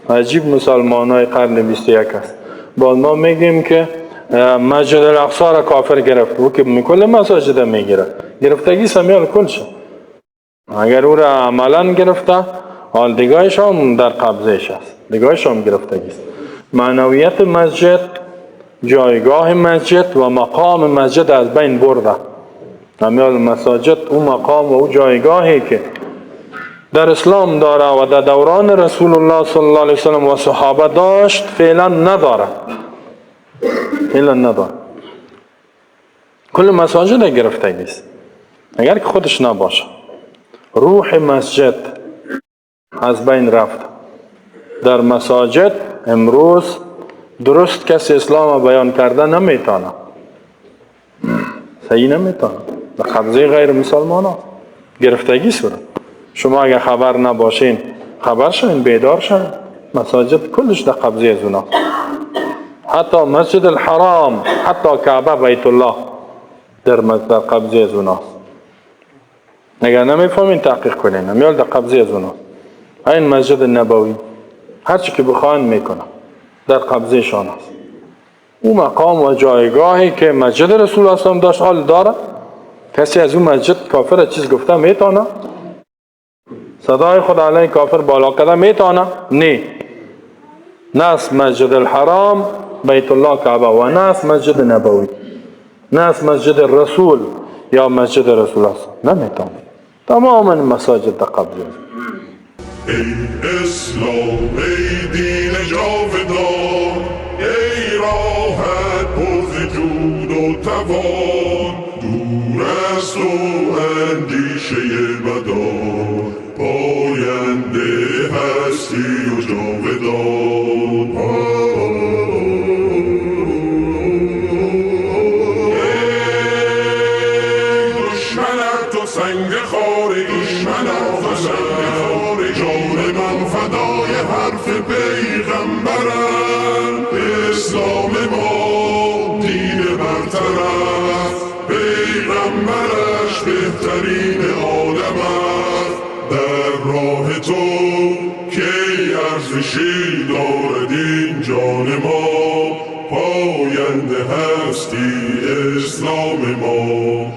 عجیب مسلمان های قرن 21 است. باز ما میگیم که مسجد الاقصی را کافر گرفت، او که کل مساجد میگیره، گرفتگی سمیال کل شد. اگر او را عملا گرفته، حال دیگاهش هم در قبضهش است، دیگاهش هم گرفتگی است. معنویت مسجد، جایگاه مسجد و مقام مسجد از بین برده. سمیال مساجد او مقام و او جایگاهی که در اسلام داره و در دوران رسول الله صلی الله علیه وسلم و صحابه داشت، فعلا نداره. کل مساجد گرفتگی است اگر که خودش نباشه. روح مسجد از بین رفت. در مساجد امروز درست کسی اسلام بیان کرده نمیتونه، صحیح نمیتونه، در قبضه غیر مسلمان ها گرفتگی صورت. شما اگر خبر نباشین خبر شوین، بیدار شوین، مساجد کلش در قبضه از اونا. حتی مسجد الحرام، حتی کعبه بیت الله در قبضه از اونا. اگر نمیفهمین تحقیق کنین، امیال در قبضه از اونا. این مسجد نبوی هرچی که بخواین میکنه در قبضه شان است. او مقام و جایگاهی که مسجد رسول الله صلی الله علیه و داشت حال داره. کسی از اون مسجد کافر چیز گفته میتونه؟ صدای خود علیه کافر بالا کرده میتونه؟ نه از مسجد الحرام بیت الله کعبه و نه از مسجد نبوی، نه از مسجد رسول یا مسجد رسول الله نمیتونه. تماما مساجد در قبضه. ای اسلام ای دین جاودان، ای راحت پوز جود و توان، دور است و اندیشه بدان، پاینده هستی و جاودان. سنگ خاره دشمنان و سنگ خاره، جان من فدای حرف پیغمبرم. اسلام ما دین برتر است، پیغمبرش بهترین عالم است. در راه تو کی ارزشی دارد این جان ما، پاینده هستی اسلام ما.